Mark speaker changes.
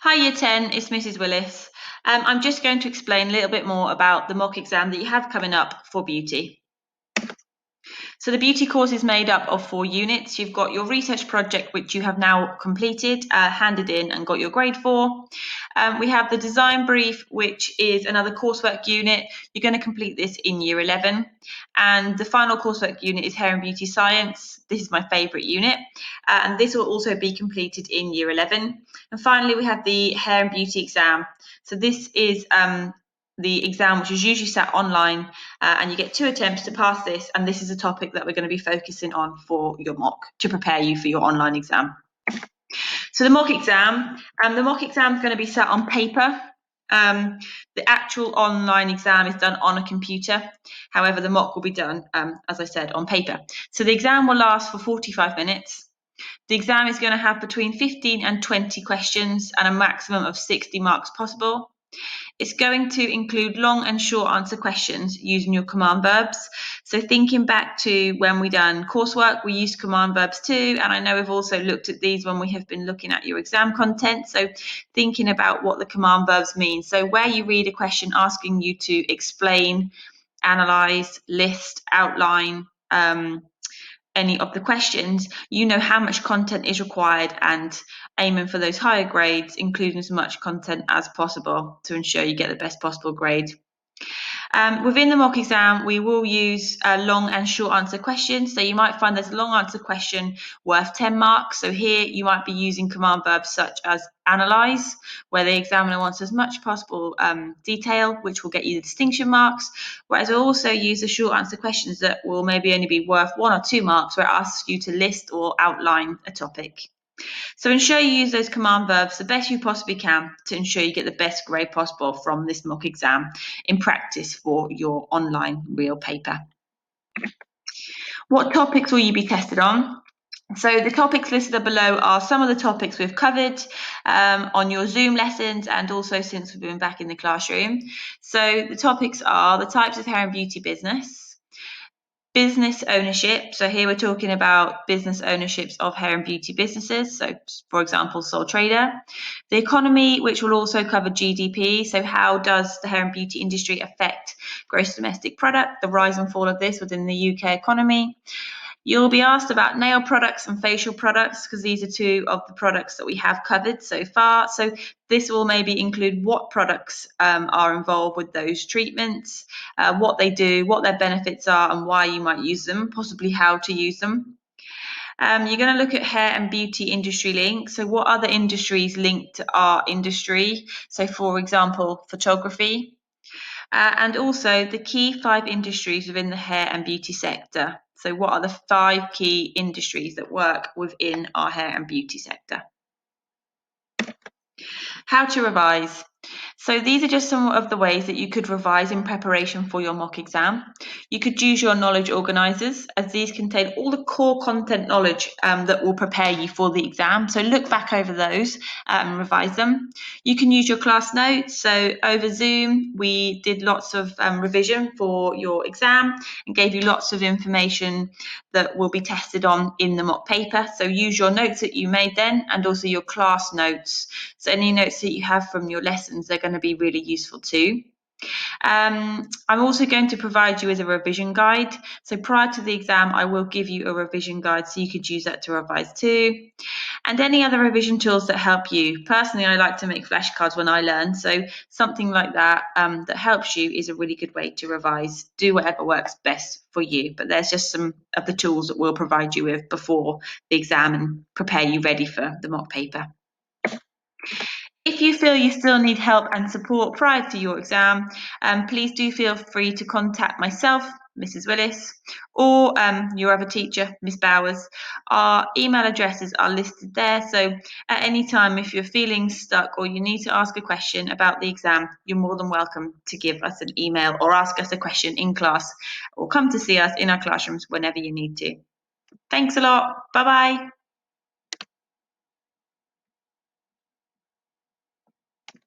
Speaker 1: Hi Year 10, it's Mrs. Willis. I'm just going to explain a little bit more about the mock exam that you have coming up for beauty. So the beauty course is made up of 4 units. You've got your research project, which you have now completed, handed in and got your grade for. We have the design brief, which is another coursework unit. You're going to complete this in year 11. And the final coursework unit is hair and beauty science. This is my favourite unit. And this will also be completed in year 11. And finally, we have the hair and beauty exam. So this is the exam, which is usually sat online, and you get 2 attempts to pass this, and this is a topic that we're going to be focusing on for your mock to prepare you for your online exam. So the mock exam is going to be sat on paper. The actual online exam is done on a computer. However, the mock will be done, as I said, on paper. So the exam will last for 45 minutes. The exam is going to have between 15 and 20 questions and a maximum of 60 marks possible. It's going to include long and short answer questions using your command verbs. So thinking back to when we done coursework, we used command verbs too. And I know we've also looked at these when we have been looking at your exam content. So thinking about what the command verbs mean. So where you read a question asking you to explain, analyze, list, outline, any of the questions, you know how much content is required and aiming for those higher grades, including as much content as possible to ensure you get the best possible grade. Within the mock exam, we will use long and short answer questions. So you might find there's a long answer question worth 10 marks. So here you might be using command verbs such as analyze, where the examiner wants as much possible detail, which will get you the distinction marks. Whereas we'll also use the short answer questions that will maybe only be worth 1 or 2 marks, where it asks you to list or outline a topic. So ensure you use those command verbs the best you possibly can to ensure you get the best grade possible from this mock exam in practice for your online real paper. What topics will you be tested on? So the topics listed below are some of the topics we've covered on your Zoom lessons and also since we've been back in the classroom. So the topics are the types of hair and beauty business ownership. So here we're talking about business ownerships of hair and beauty businesses. So for example, sole trader. The economy, which will also cover GDP. So how does the hair and beauty industry affect gross domestic product, the rise and fall of this within the UK economy. You'll be asked about nail products and facial products because these are 2 of the products that we have covered so far. So this will maybe include what products are involved with those treatments, what they do, what their benefits are and why you might use them, possibly how to use them. You're going to look at hair and beauty industry links. So what other industries linked to our industry? So for example, photography. And also the key 5 industries within the hair and beauty sector. So what are the 5 key industries that work within our hair and beauty sector? How to revise. So these are just some of the ways that you could revise in preparation for your mock exam. You could use your knowledge organisers, as these contain all the core content knowledge that will prepare you for the exam. So look back over those and revise them. You can use your class notes. So over Zoom, we did lots of revision for your exam and gave you lots of information that will be tested on in the mock paper. So use your notes that you made then and also your class notes. So any notes that you have from your lessons, they're going to be really useful too. I'm also going to provide you with a revision guide. So prior to the exam, I will give you a revision guide so you could use that to revise too. And any other revision tools that help you. Personally, I like to make flashcards when I learn. So something like that that helps you is a really good way to revise. Do whatever works best for you. But there's just some of the tools that we'll provide you with before the exam and prepare you ready for the mock paper. If you feel you still need help and support prior to your exam, please do feel free to contact myself, Mrs. Willis, or your other teacher, Miss Bowers. Our email addresses are listed there, so at any time if you're feeling stuck or you need to ask a question about the exam, you're more than welcome to give us an email or ask us a question in class or come to see us in our classrooms whenever you need to. Thanks a lot. Bye-bye.